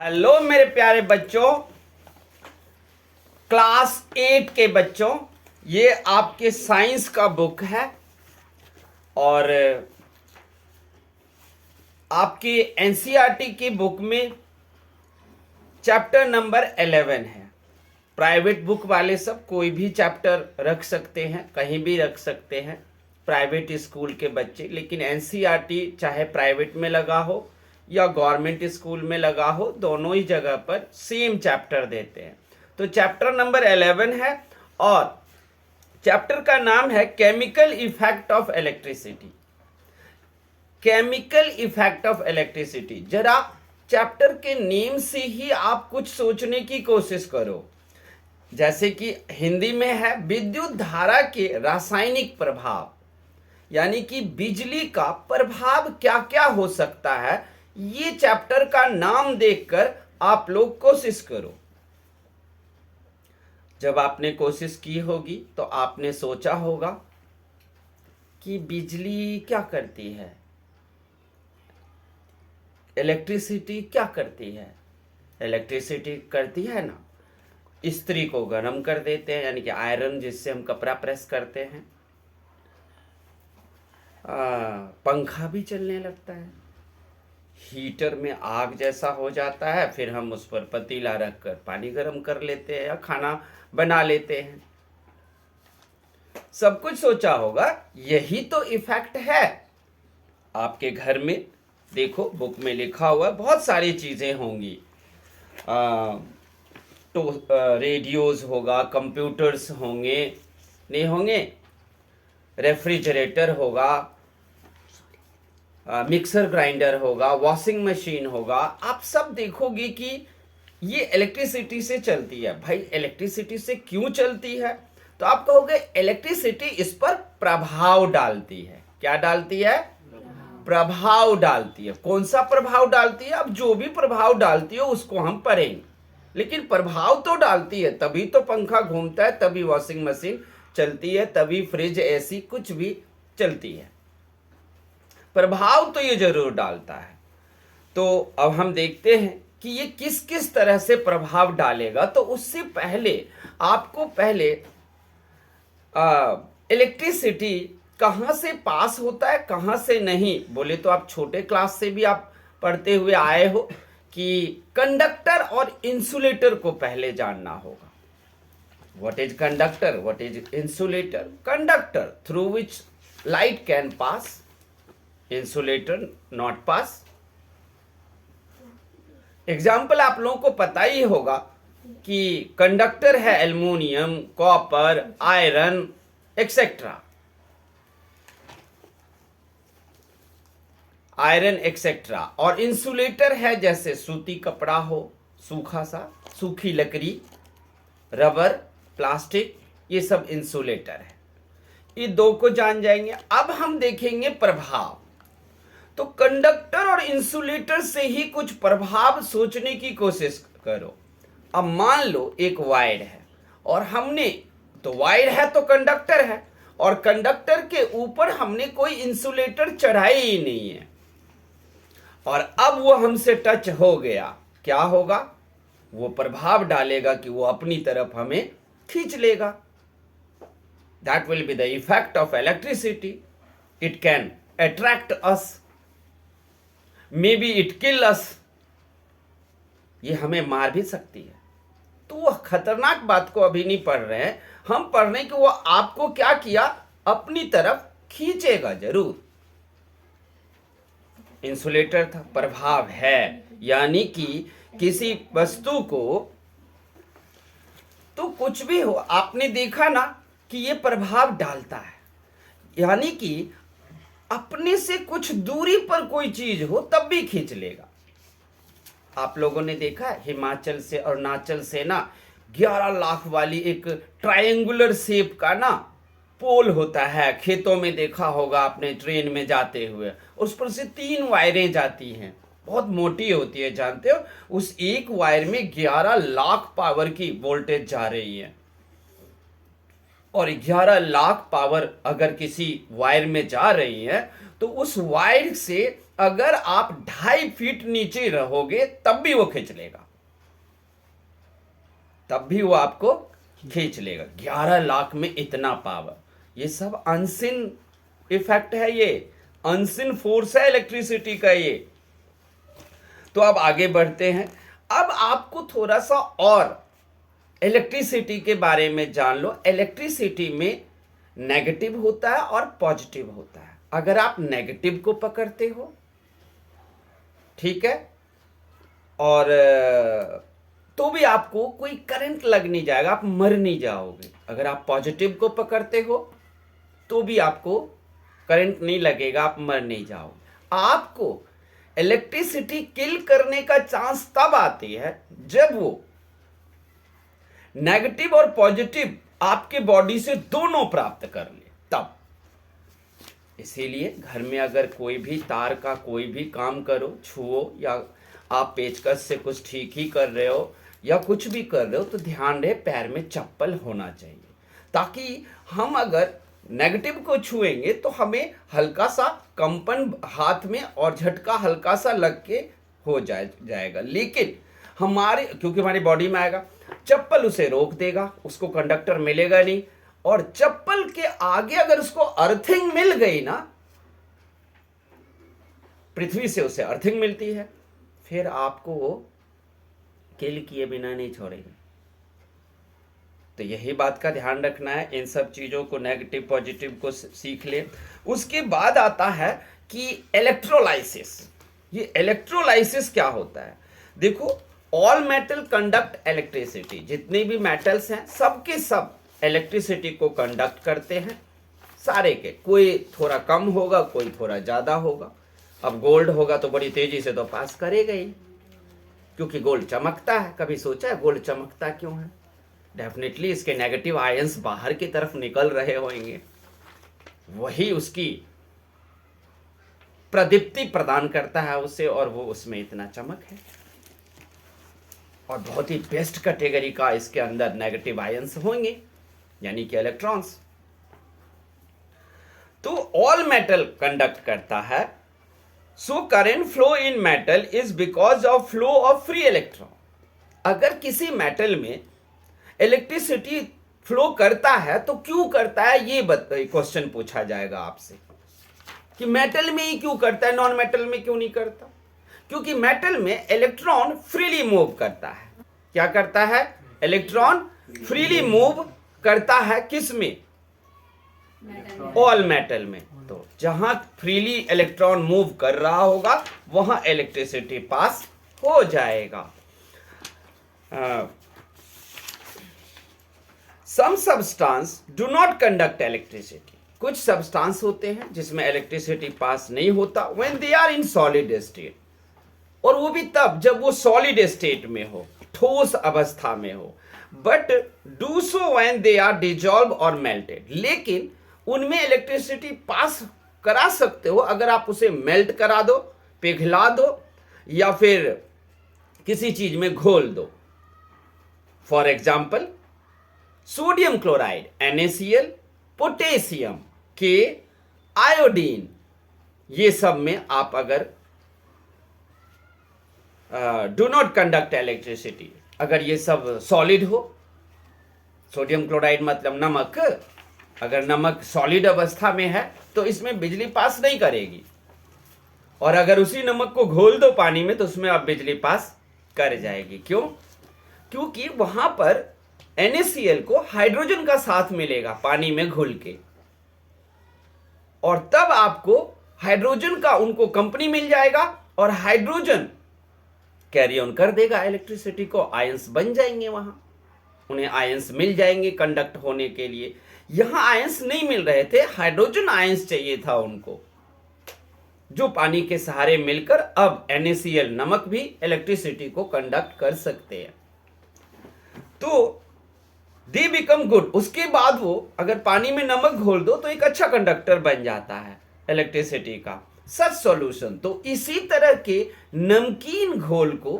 Hello मेरे प्यारे बच्चों, क्लास 8 के बच्चों। ये आपके साइंस का बुक है और आपकी एनसीईआरटी की बुक में चैप्टर नंबर 11 है। प्राइवेट बुक वाले सब कोई भी चैप्टर रख सकते हैं, कहीं भी रख सकते हैं, प्राइवेट स्कूल के बच्चे। लेकिन एनसीईआरटी चाहे प्राइवेट में लगा हो या गवर्नमेंट स्कूल में लगा हो, दोनों ही जगह पर सेम चैप्टर देते हैं। तो चैप्टर नंबर 11 है और चैप्टर का नाम है chemical effect of electricity. Chemical effect of electricity. जरा चैप्टर के नेम से ही आप कुछ सोचने की कोशिश करो। जैसे कि हिंदी में है विद्युत धारा के रासायनिक प्रभाव, यानी कि बिजली का प्रभाव क्या क्या हो सकता है। ये चैप्टर का नाम देखकर आप लोग कोशिश करो। जब आपने कोशिश की होगी तो आपने सोचा होगा कि बिजली क्या करती है, इलेक्ट्रिसिटी क्या करती है। इलेक्ट्रिसिटी करती है ना, इस्त्री को गर्म कर देते हैं, यानी कि आयरन जिससे हम कपड़ा प्रेस करते हैं। पंखा भी चलने लगता है, हीटर में आग जैसा हो जाता है, फिर हम उस पर पतीला रखकर पानी गर्म कर लेते हैं या खाना बना लेते हैं। सब कुछ सोचा होगा, यही तो इफेक्ट है। आपके घर में देखो, बुक में लिखा हुआ बहुत सारी चीजें होंगी। तो रेडियोज होगा, कंप्यूटर्स होंगे, नहीं होंगे, रेफ्रिजरेटर होगा, मिक्सर ग्राइंडर होगा, वॉशिंग मशीन होगा। आप सब देखोगे कि ये इलेक्ट्रिसिटी से चलती है। भाई इलेक्ट्रिसिटी से क्यों चलती है? तो आप कहोगे इलेक्ट्रिसिटी इस पर प्रभाव डालती है। क्या डालती है? प्रभाव डालती है। कौन सा प्रभाव डालती है? अब जो भी प्रभाव डालती है उसको हम पढ़ेंगे, लेकिन प्रभाव तो डालती है। तभी तो पंखा घूमता है, तभी वॉशिंग मशीन चलती है, तभी फ्रिज, एसी कुछ भी चलती है। प्रभाव तो ये जरूर डालता है। तो अब हम देखते हैं कि ये किस किस तरह से प्रभाव डालेगा। तो उससे पहले आपको पहले इलेक्ट्रिसिटी कहाँ से पास होता है, कहाँ से नहीं, बोले तो आप छोटे क्लास से भी आप पढ़ते हुए आए हो कि कंडक्टर और इंसुलेटर को पहले जानना होगा। What is conductor, what is insulator? Conductor through which light can pass, insulator not pass. Example आप लोगों को पता ही होगा कि कंडक्टर है aluminium, copper, iron etcetera, iron etcetera. और इंसुलेटर है जैसे सूती कपड़ा हो, सूखा सा, सूखी लकड़ी, रबर, प्लास्टिक, ये सब इंसुलेटर है। ये दो को जान जाएंगे। अब हम देखेंगे प्रभाव। तो कंडक्टर और इंसुलेटर से ही कुछ प्रभाव सोचने की कोशिश करो। अब मान लो एक वायर है और हमने, तो वायर है तो कंडक्टर है, और कंडक्टर के ऊपर हमने कोई इंसुलेटर चढ़ाई ही नहीं है, और अब वो हमसे टच हो गया। क्या होगा? वो प्रभाव डालेगा कि वो अपनी तरफ हमें खींच लेगा। That will be the effect of electricity. It can attract us, maybe it kill us. ये हमें मार भी सकती है। तो वह खतरनाक बात को अभी नहीं पढ़ रहे हैं, हम पढ़ रहे हैं कि वो आपको क्या किया, अपनी तरफ खींचेगा जरूर। इंसुलेटर था, प्रभाव है, यानी कि किसी वस्तु को, तो कुछ भी हो, आपने देखा ना कि ये प्रभाव डालता है, यानी कि अपने से कुछ दूरी पर कोई चीज हो तब भी खींच लेगा। आप लोगों ने देखा हिमाचल से अरुणाचल से ना 11 लाख वाली एक ट्रायंगुलर शेप का ना पोल होता है, खेतों में देखा होगा आपने, ट्रेन में जाते हुए उस पर से 3 वायरें जाती हैं, बहुत मोटी होती है, जानते हो। उस एक वायर में 11 लाख पावर की वोल्टेज जा रही है, और 11 लाख पावर अगर किसी वायर में जा रही है तो उस वायर से अगर आप 2.5 फीट नीचे रहोगे तब भी वो खींच लेगा, तब भी वो आपको खींच लेगा। 11 लाख में इतना पावर, ये सब अनसिन इफेक्ट है, ये अनसिन फोर्स है इलेक्ट्रिसिटी का ये। तो अब आगे बढ़ते हैं। अब आपको थोड़ा सा और इलेक्ट्रिसिटी के बारे में जान लो। इलेक्ट्रिसिटी में नेगेटिव होता है और पॉजिटिव होता है। अगर आप नेगेटिव को पकड़ते हो, ठीक है, और तो भी आपको कोई करंट लग नहीं जाएगा, आप मर नहीं जाओगे। अगर आप पॉजिटिव को पकड़ते हो तो भी आपको करंट नहीं लगेगा, आप मर नहीं जाओगे। आपको इलेक्ट्रिसिटी किल करने का चांस तब आती है जब वो नेगेटिव और पॉजिटिव आपके बॉडी से दोनों प्राप्त कर ले, तब। इसीलिए घर में अगर कोई भी तार का कोई भी काम करो, छुओ, या आप पेचकस से कुछ ठीक ही कर रहे हो या कुछ भी कर रहे हो, तो ध्यान रहे पैर में चप्पल होना चाहिए, ताकि हम अगर नेगेटिव को छुएंगे तो हमें हल्का सा कंपन हाथ में और झटका हल्का सा लग के हो जाएगा, लेकिन क्योंकि हमारी बॉडी में आएगा, चप्पल उसे रोक देगा, उसको कंडक्टर मिलेगा नहीं। और चप्पल के आगे अगर उसको अर्थिंग मिल गई ना, पृथ्वी से उसे अर्थिंग मिलती है, फिर आपको वो किल किए बिना नहीं छोड़ेगा। तो यही बात का ध्यान रखना है, इन सब चीजों को, नेगेटिव पॉजिटिव को सीख ले। उसके बाद आता है कि इलेक्ट्रोलाइसिस। ये इलेक्ट्रोलाइसिस क्या होता है? देखो, ऑल मेटल कंडक्ट इलेक्ट्रिसिटी, जितने भी मेटल्स हैं सबके सब इलेक्ट्रिसिटी को कंडक्ट करते हैं, सारे के। कोई थोड़ा कम होगा, कोई थोड़ा ज्यादा होगा। अब गोल्ड होगा तो बड़ी तेजी से तो पास करेगा ही, क्योंकि गोल्ड चमकता है। कभी सोचा है गोल्ड चमकता क्यों है? डेफिनेटली इसके नेगेटिव आयंस बाहर की तरफ निकल रहे होंगे, वही उसकी प्रदीप्ति प्रदान करता है उसे, और वो उसमें इतना चमक है। और बहुत ही बेस्ट कैटेगरी का इसके अंदर नेगेटिव आयंस होंगे, यानी कि इलेक्ट्रॉन्स। तो ऑल मेटल कंडक्ट करता है, so current flow in metal is because of flow of free electron. अगर किसी मेटल में इलेक्ट्रिसिटी फ्लो करता है तो क्यों करता है, ये क्वेश्चन पूछा जाएगा आपसे, कि मेटल में ही क्यों करता है, नॉन मेटल में क्यों नहीं करता? क्योंकि मेटल में इलेक्ट्रॉन फ्रीली मूव करता है। क्या करता है? इलेक्ट्रॉन फ्रीली मूव करता है, किस में? ऑल मेटल में। तो जहां फ्रीली इलेक्ट्रॉन मूव कर रहा होगा वहां इलेक्ट्रिसिटी पास हो जाएगा। Some substance do not conduct electricity. कुछ सब्सटेंस होते हैं जिसमें इलेक्ट्रिसिटी पास नहीं होता, when they are in solid state, और वो भी तब जब वो सॉलिड स्टेट में हो, ठोस अवस्था में हो। But do so when they are dissolve और मेल्टेड। लेकिन उनमें इलेक्ट्रिसिटी पास करा सकते हो अगर आप उसे मेल्ट करा दो, पिघला दो, या फिर किसी चीज में घोल दो। For example, sodium chloride NaCl, potassium के, आयोडीन, ये सब में आप अगर डू नॉट कंडक्ट इलेक्ट्रिसिटी, अगर ये सब सॉलिड हो, सोडियम क्लोराइड मतलब नमक, अगर नमक सॉलिड अवस्था में है तो इसमें बिजली पास नहीं करेगी, और अगर उसी नमक को घोल दो पानी में तो उसमें आप बिजली पास कर जाएगी। क्यों? क्योंकि वहां पर NaCl को हाइड्रोजन का साथ मिलेगा पानी में घुल के, और तब आपको हाइड्रोजन का उनको कंपनी मिल जाएगा, और हाइड्रोजन कैरी ऑन कर देगा इलेक्ट्रिसिटी को, आयंस बन जाएंगे, वहां उन्हें आयंस मिल जाएंगे कंडक्ट होने के लिए। यहां आयंस नहीं मिल रहे थे, हाइड्रोजन आयंस चाहिए था उनको, जो पानी के सहारे मिलकर अब NaCl नमक भी इलेक्ट्रिसिटी को कंडक्ट कर सकते हैं। तो दे बिकम गुड। उसके बाद वो अगर पानी में नमक घोल दो तो एक अच्छा कंडक्टर बन जाता है इलेक्ट्रिसिटी का। सच सॉल्यूशन। तो इसी तरह के नमकीन घोल को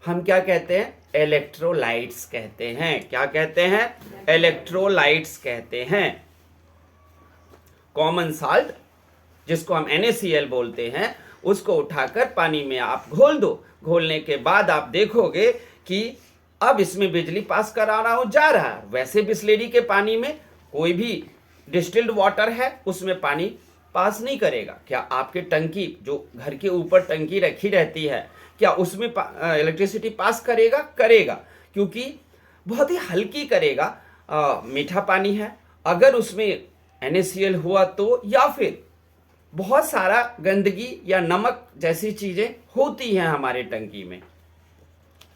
हम क्या कहते हैं? इलेक्ट्रोलाइट्स कहते हैं। क्या कहते हैं? इलेक्ट्रोलाइट्स कहते हैं। कॉमन साल्ट जिसको हम NaCl बोलते हैं, उसको उठाकर पानी में आप घोल दो। घोलने के बाद आप देखोगे कि अब इसमें बिजली पास कराना हो जा रहा है। वैसे बिस्लेरी के पानी में कोई भी डिस्टिल्ड वाटर है उसमें पानी पास नहीं करेगा। क्या आपके टंकी जो घर के ऊपर टंकी रखी रहती है, क्या उसमें इलेक्ट्रिसिटी पास करेगा? करेगा, क्योंकि बहुत ही हल्की करेगा। मीठा पानी है, अगर उसमें NaCl हुआ तो, या फिर बहुत सारा गंदगी या नमक जैसी चीजें होती हैं हमारे टंकी में,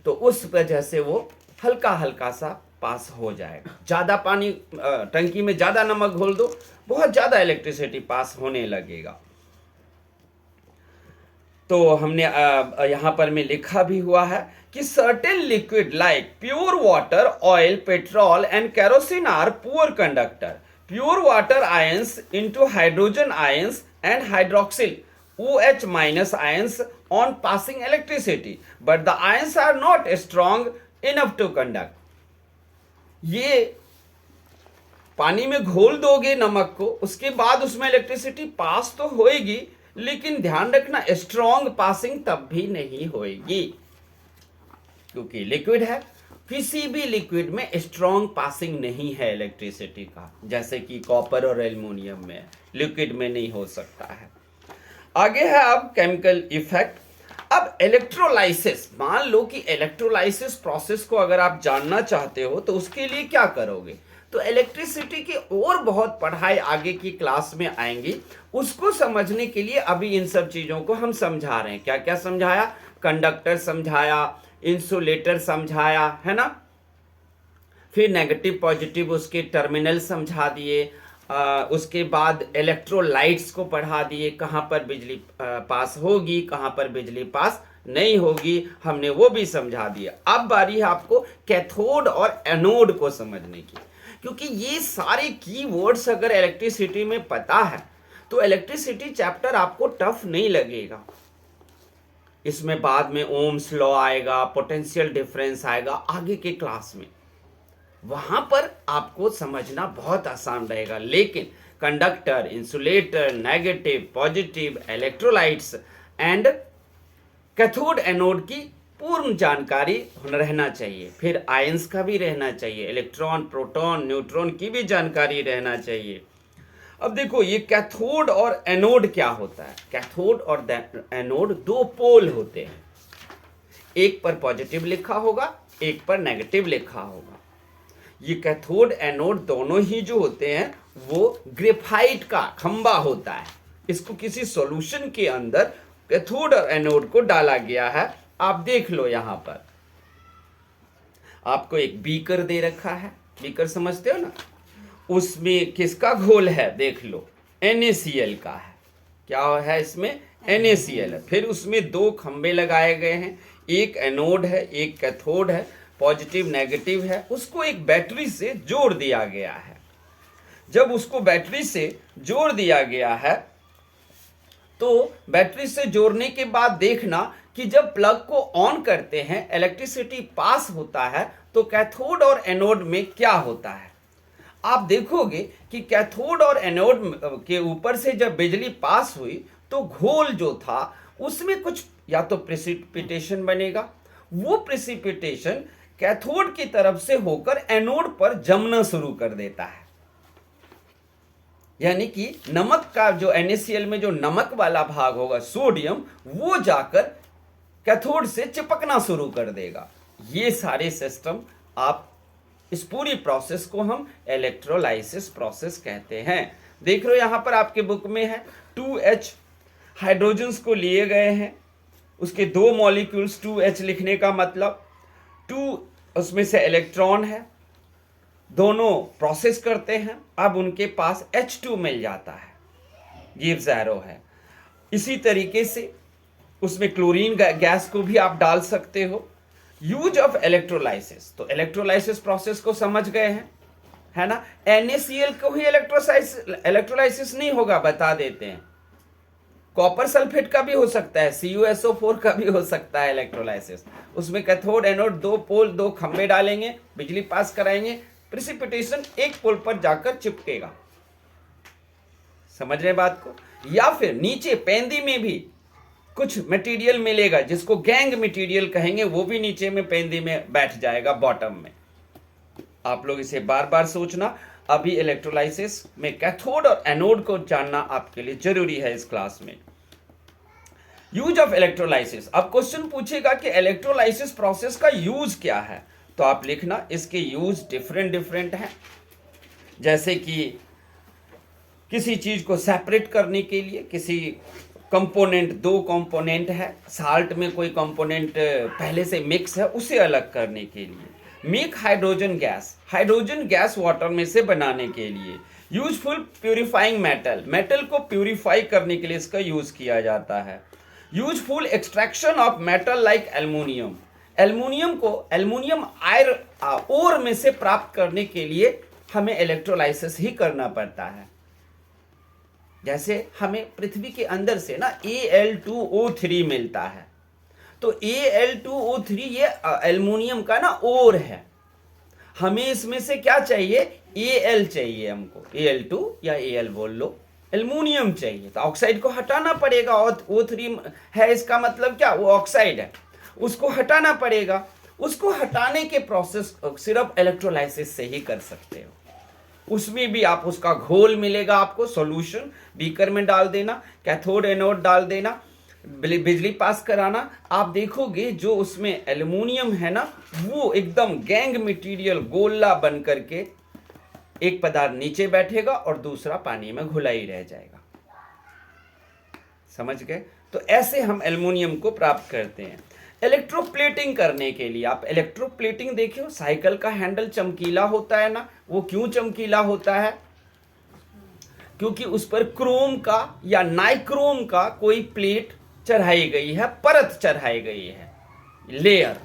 तो उस वजह से वो हल्का हल्का सा पास हो जाएगा। ज्यादा पानी टंकी में ज्यादा नमक घोल दो, बहुत ज्यादा इलेक्ट्रिसिटी पास होने लगेगा। तो हमने यहां पर में लिखा भी हुआ है कि certain liquid like pure water, oil, petrol and kerosene are poor conductor. Pure water ions into hydrogen ions and hydroxyl OH minus ions on passing electricity, but the ions are not strong enough to conduct. ये पानी में घोल दोगे नमक को, उसके बाद उसमें इलेक्ट्रिसिटी पास तो होएगी, लेकिन ध्यान रखना स्ट्रॉन्ग पासिंग तब भी नहीं होएगी, क्योंकि लिक्विड है। किसी भी लिक्विड में स्ट्रॉन्ग पासिंग नहीं है इलेक्ट्रिसिटी का, जैसे कि कॉपर और एल्युमिनियम में, लिक्विड में नहीं हो सकता है। आगे है अब केमिकल इफेक्ट। अब इलेक्ट्रोलाइसिस, मान लो कि इलेक्ट्रोलाइसिस प्रोसेस को अगर आप जानना चाहते हो तो उसके लिए क्या करोगे? तो इलेक्ट्रिसिटी की और बहुत पढ़ाई आगे की क्लास में आएंगी, उसको समझने के लिए अभी इन सब चीजों को हम समझा रहे हैं। क्या क्या समझाया? कंडक्टर समझाया, इंसुलेटर समझाया, है ना, फिर नेगेटिव पॉजिटिव उसके टर्मिनल समझा दिए, उसके बाद इलेक्ट्रोलाइट्स को पढ़ा दिए, कहाँ पर बिजली पास होगी, कहाँ पर बिजली पास नहीं होगी, हमने वो भी समझा दिया। अब बारी है आपको कैथोड और एनोड को समझने की, क्योंकि ये सारे कीवर्ड्स अगर इलेक्ट्रिसिटी में पता है तो इलेक्ट्रिसिटी चैप्टर आपको टफ नहीं लगेगा। इसमें बाद में ओम्स लॉ आएगा, पोटेंशियल डिफरेंस आएगा आगे के क्लास में, वहां पर आपको समझना बहुत आसान रहेगा। लेकिन conductor, insulator, negative, positive, electrolytes and cathode anode की पूर्ण जानकारी रहना चाहिए। फिर आयंस का भी रहना चाहिए, इलेक्ट्रॉन, प्रोटॉन, न्यूट्रॉन की भी जानकारी रहना चाहिए। अब देखो ये कैथोड और एनोड क्या होता है। कैथोड और एनोड दो पोल होते हैं, एक पर पॉजिटिव लिखा होगा, एक पर नेगेटिव लिखा होगा। ये कैथोड एनोड दोनों ही जो होते हैं वो ग्रेफाइट का खंबा होता है। इसको किसी सॉल्यूशन के अंदर कैथोड और एनोड को डाला गया है। आप देख लो, यहां पर आपको एक बीकर दे रखा है, बीकर समझते हो ना, उसमें किसका घोल है? देख लो, NaCl का है। क्या है इसमें? NaCl है। फिर उसमें दो खंबे लगाए गए हैं, एक एनोड है, एक कैथोड है, पॉजिटिव नेगेटिव है। उसको एक बैटरी से जोड़ दिया गया है। जब उसको बैटरी से जोड़ दिया गया है तो बैटरी से जोड़ने के बाद देखना कि जब प्लग को ऑन करते हैं, इलेक्ट्रिसिटी पास होता है, तो कैथोड और एनोड में क्या होता है? आप देखोगे कि कैथोड और एनोड के ऊपर से जब बिजली पास हुई तो घोल जो था उसमें कुछ या तो प्रेसिपिटेशन बनेगा, वो प्रेसिपिटेशन कैथोड की तरफ से होकर एनोड पर जमना शुरू कर देता है। यानी कि नमक का जो NaCl में जो नमक वाला भाग होगा, सोडियम, वो जाकर कैथोड से चिपकना शुरू कर देगा। ये सारे सिस्टम, आप इस पूरी प्रोसेस को हम इलेक्ट्रोलाइसिस प्रोसेस कहते हैं। देख रहे हो यहां पर आपके बुक में है 2H हाइड्रोजन्स को लिए गए हैं, उसके दो मॉलिक्यूल्स, 2H लिखने का मतलब 2 उसमें से इलेक्ट्रॉन है, दोनों प्रोसेस करते हैं, अब उनके पास H2 मिल जाता है, गिव्स एरो है। इसी तरीके से उसमें क्लोरीन गैस को भी आप डाल सकते हो। यूज ऑफ इलेक्ट्रोलाइसिस, तो इलेक्ट्रोलाइसिस प्रोसेस को समझ गए हैं, है ना। NaCl को ही इलेक्ट्रोलाइसिस नहीं होगा, बता देते हैं। कॉपर सल्फेट का भी हो सकता है, CuSO4 का भी हो सकता है इलेक्ट्रोलाइसिस। उसमें कैथोड एनोड, दो पोल, दो खंबे डालेंगे, बिजली पास कराएंगे, प्रिसिपिटेशन एक पोल पर जाकर चिपकेगा। समझ रहे बात को? या फिर नीचे पेंदी में भी कुछ मटेरियल मिलेगा जिसको गैंग मटेरियल कहेंगे, वो भी नीचे में पेंदी में बैठ जाएगा बॉटम में। आप लोग इसे बार बार सोचना। अभी इलेक्ट्रोलाइसिस में कैथोड और एनोड को जानना आपके लिए जरूरी है इस क्लास में। Use of electrolysis. अब क्वेश्चन पूछेगा कि इलेक्ट्रोलाइसिस प्रोसेस का यूज क्या है, तो आप लिखना इसके यूज डिफरेंट हैं। जैसे कि किसी चीज को सेपरेट करने के लिए, किसी कंपोनेंट, दो कंपोनेंट है, साल्ट में कोई कंपोनेंट पहले से मिक्स है, उसे अलग करने के लिए। Make hydrogen gas, hydrogen gas water में से बनाने के लिए। यूजफुल प्यूरिफाइंग मेटल, मेटल को प्यूरिफाई करने के लिए इसका यूज किया जाता है। Useful extraction of metal like aluminium, aluminium को एल्युमिनियम आयरन ओर में से प्राप्त करने के लिए हमें इलेक्ट्रोलाइसिस ही करना पड़ता है। जैसे हमें पृथ्वी के अंदर से ना Al2O3 मिलता है, तो Al2O3 ये एल्युमिनियम का ना ओर है। हमें इसमें से क्या चाहिए? Al चाहिए हमको, Al2 या Al बोल लो, एल्युमिनियम चाहिए, तो ऑक्साइड को हटाना पड़ेगा। और O3 है, इसका मतलब क्या? वो ऑक्साइड है, उसको हटाना पड़ेगा। उसको हटाने के प्रोसेस सिर्फ इलेक्ट्रोलाइसिस से ही कर सकते हो। उसमें भी आप उसका घोल मिलेगा आपको, सॉल्यूशन बीकर में डाल देना, कैथोड एनोड डाल देना, बिजली पास कराना। आप देखोगे जो उसमें एल्युमिनियम है ना, वो एकदम गैंग मटेरियल गोला बन करके एक पदार्थ नीचे बैठेगा और दूसरा पानी में घुला ही रह जाएगा। समझ गए? तो ऐसे हम एल्युमिनियम को प्राप्त करते हैं। इलेक्ट्रोप्लेटिंग करने के लिए, आप इलेक्ट्रोप्लेटिंग देखियो, साइकिल का हैंडल चमकीला होता है ना, वो क्यों चमकीला होता है? क्योंकि उस पर क्रोम का या नाइक्रोम का कोई प्लेट चढ़ाई गई है, परत चढ़ाई गई है, लेयर।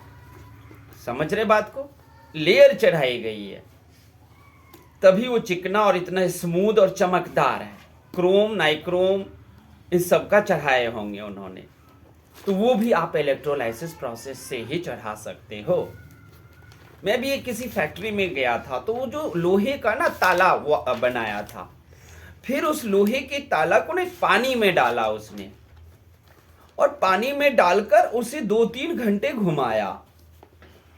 समझ रहे बात को? लेयर चढ़ाई गई है, तभी वो चिकना और इतना स्मूथ और चमकदार है। क्रोम, नाइक्रोम इस सब का चढ़ाए होंगे उन्होंने, तो वो भी आप इलेक्ट्रोलाइसिस प्रोसेस से ही चढ़ा सकते हो। मैं भी एक किसी फैक्ट्री में गया था, तो वो जो लोहे का ना ताला बनाया था, फिर उस लोहे के ताला को ना पानी में डाला उसने, और पानी में डालकर उसे 2-3 घंटे घुमाया।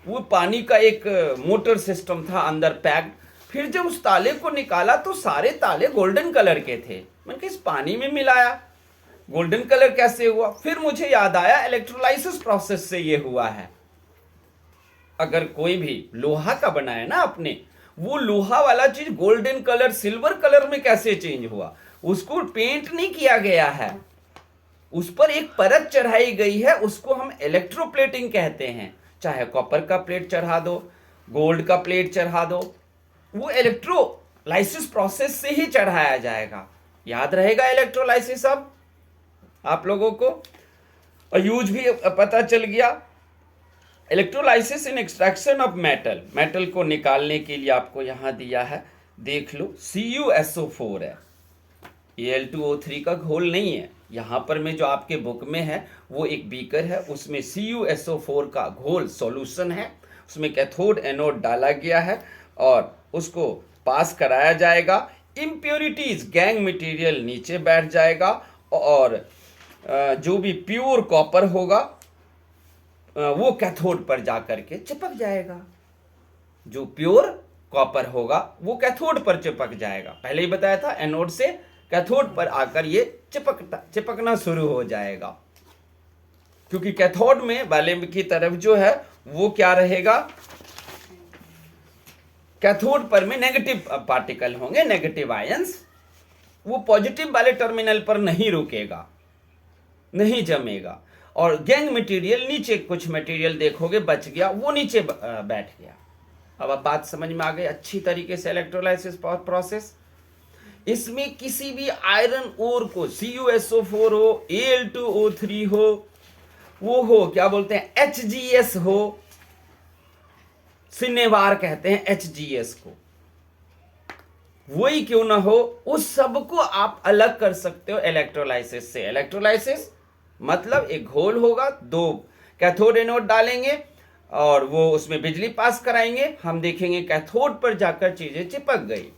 वो पानी का एक मोटर सिस्टम था अंदर पैक्ड। फिर जब उस ताले को निकाला तो सारे ताले गोल्डन कलर के थे। मैंने कहा इस पानी में मिलाया, गोल्डन कलर कैसे हुआ? फिर मुझे याद आया इलेक्ट्रोलाइसिस प्रोसेस से ये हुआ है। अगर कोई भी लोहा का बनाया ना आपने, वो लोहा वाला चीज गोल्डन कलर, सिल्वर कलर में कैसे चेंज हुआ? उसको पेंट नहीं किया गया है, उस पर एक परत चढ़ाई गई है, उसको हम इलेक्ट्रोप्लेटिंग कहते हैं। चाहे कॉपर का प्लेट चढ़ा दो, गोल्ड का प्लेट चढ़ा दो, वो इलेक्ट्रोलाइसिस प्रोसेस से ही चढ़ाया जाएगा। याद रहेगा इलेक्ट्रोलाइसिस अब आप लोगों को? और यूज भी पता चल गया। Electrolysis in extraction of metal, metal को निकालने के लिए आपको यहां दिया है, देख लो, CuSO4 है, Al2O3 का घोल नहीं है। यहां पर में जो आपके बुक में है वो एक बीकर है, उसमें CuSO4 का घोल सॉल्यूशन है, उसमें कैथोड एनोड डाला गया है और उसको पास कराया जाएगा। इम्प्योरिटीज, गैंग मटेरियल नीचे बैठ जाएगा और जो भी प्योर कॉपर होगा वो कैथोड पर जाकर के चिपक जाएगा। जो प्योर कॉपर होगा वो कैथोड पर चिपक जाएगा। पहले ही बताया था, एनोड से कैथोड पर आकर ये चिपकना शुरू हो जाएगा, क्योंकि कैथोड में वाले की तरफ जो है वो क्या रहेगा? कैथोड पर में नेगेटिव पार्टिकल होंगे, नेगेटिव आयंस। वो पॉजिटिव वाले टर्मिनल पर नहीं रुकेगा, नहीं जमेगा। और गैंग मटेरियल नीचे, कुछ मटेरियल देखोगे बच गया, वो नीचे बैठ गया। अब बात समझ में आ गई अच्छी तरीके से इलेक्ट्रोलाइसिस प्रोसेस। इसमें किसी भी आयरन ओर को, CuSO4 हो, Al2O3 हो, वो हो क्या बोलते हैं, HGS हो, सिनेवार कहते हैं HGS को, वही क्यों ना हो, उस सब को आप अलग कर सकते हो इलेक्ट्रोलाइसिस से। इलेक्ट्रोलाइसिस मतलब एक घोल होगा, दो कैथोड एनोड डालेंगे और वो उसमें बिजली पास कराएंगे, हम देखेंगे कैथोड पर जाकर चीजें चिपक गई।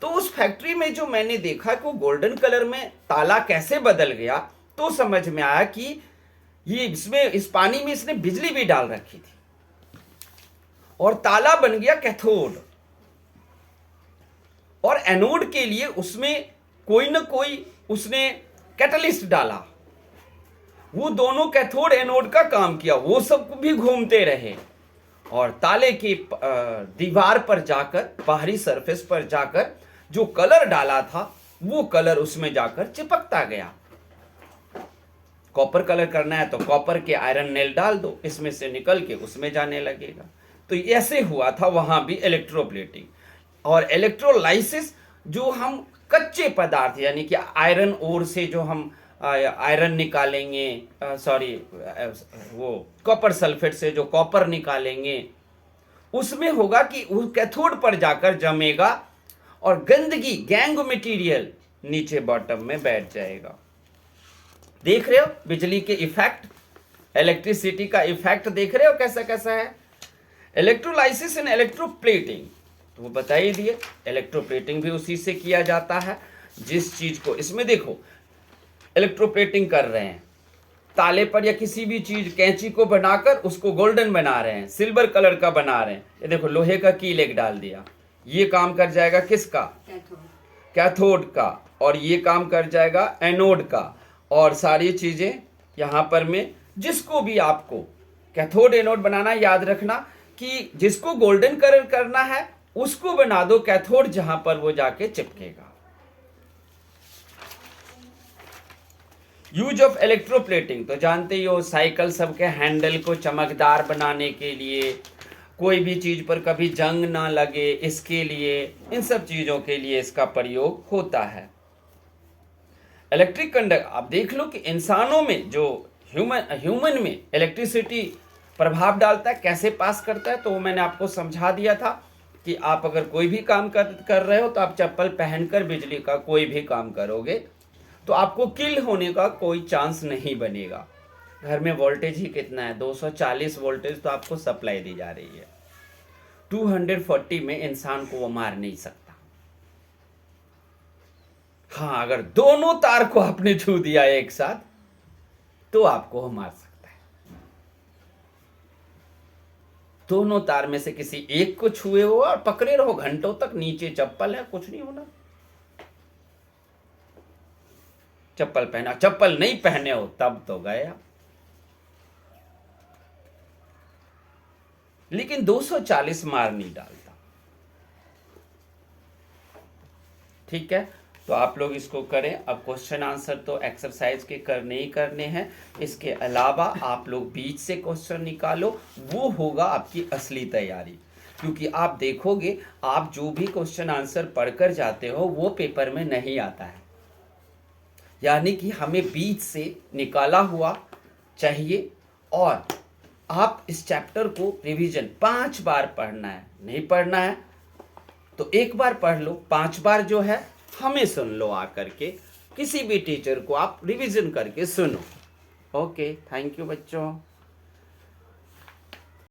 तो उस फैक्ट्री में जो मैंने देखा कि वो गोल्डन कलर में ताला कैसे बदल गया, तो समझ में आया कि ये इसमें इस पानी में इसने बिजली भी डाल रखी थी और ताला बन गया कैथोड। और एनोड के लिए उसमें कोई ना कोई उसने कैटलिस्ट डाला, वो दोनों कैथोड एनोड का काम किया, वो सब भी घूमते रहे और ताले की दीवार पर जाकर, बाहरी सरफेस पर जाकर जो कलर डाला था वो कलर उसमें जाकर चिपकता गया। कॉपर कलर करना है तो कॉपर के आयरन नेल डाल दो, इसमें से निकल के उसमें जाने लगेगा। तो ऐसे हुआ था वहां भी इलेक्ट्रोप्लेटिंग। और इलेक्ट्रोलाइसिस जो हम कच्चे पदार्थ यानी कि आयरन ओर से जो हम आयरन निकालेंगे, वो कॉपर सल्फेट से जो कॉपर निकालेंगे, उसमें होगा कि उस कैथोड पर जाकर जमेगा और गंदगी गैंग मटेरियल नीचे बॉटम में बैठ जाएगा। देख रहे हो बिजली के इफेक्ट, इलेक्ट्रिसिटी का इफेक्ट देख रहे हो कैसा कैसा है। इलेक्ट्रोलाइसिस एंड इलेक्ट्रोप्लेटिंग तो वो बता ही दिए, इलेक्ट्रोप्लेटिंग भी उसी से किया जाता है। जिस चीज को इसमें देखो इलेक्ट्रोप्लेटिंग कर रहे हैं, ताले पर या किसी भी चीज कैंची को बनाकर उसको गोल्डन बना रहे हैं, सिल्वर कलर का बना रहे हैं। ये देखो लोहे का की लेग डाल दिया, ये काम कर जाएगा किसका, कैथोड का, और ये काम कर जाएगा एनोड का। और सारी चीजें यहां पर में जिसको भी आपको कैथोड एनोड बनाना, याद रखना कि जिसको गोल्डन कलर करना है उसको बना दो कैथोड, जहां पर वो जाके चिपकेगा। यूज ऑफ इलेक्ट्रोप्लेटिंग तो जानते ही हो, साइकिल सबके हैंडल को चमकदार बनाने के लिए, कोई भी चीज पर कभी जंग ना लगे इसके लिए, इन सब चीजों के लिए इसका प्रयोग होता है। इलेक्ट्रिक कंडक्ट आप देख लो कि इंसानों में जो ह्यूमन में इलेक्ट्रिसिटी प्रभाव डालता है, कैसे पास करता है, तो वो मैंने आपको समझा दिया था कि आप अगर कोई भी काम कर रहे हो तो आप चप्पल पहनकर बिजली का कोई भी काम करोगे तो आपको किल होने का कोई चांस नहीं बनेगा। घर में वोल्टेज ही कितना है, 240 वोल्टेज तो आपको सप्लाई दी जा रही है, 240 में इंसान को वो मार नहीं सकता। हाँ, अगर दोनों तार को आपने छू दिया एक साथ तो आपको वो मार सकता है। दोनों तार में से किसी एक को छुए हो और पकड़े रहो घंटों तक, नीचे चप्पल है, कुछ नहीं होना। चप्पल पहना, चप्पल नहीं पहने हो तब तो गए आप। लेकिन 240 मार नहीं डालता। ठीक है, तो आप लोग इसको करें। अब क्वेश्चन आंसर तो एक्सरसाइज के करने ही करने हैं, इसके अलावा आप लोग बीच से क्वेश्चन निकालो, वो होगा आपकी असली तैयारी। क्योंकि आप देखोगे आप जो भी क्वेश्चन आंसर पढ़कर जाते हो वो पेपर में नहीं आता है, यानी कि हमें बीच से निकाला हुआ चाहिए। और आप इस चैप्टर को रिवीजन 5 बार पढ़ना है, नहीं पढ़ना है तो एक बार पढ़ लो, 5 बार जो है हमें सुन लो, आकर के किसी भी टीचर को आप रिवीजन करके सुनो। ओके, थैंक यू बच्चों।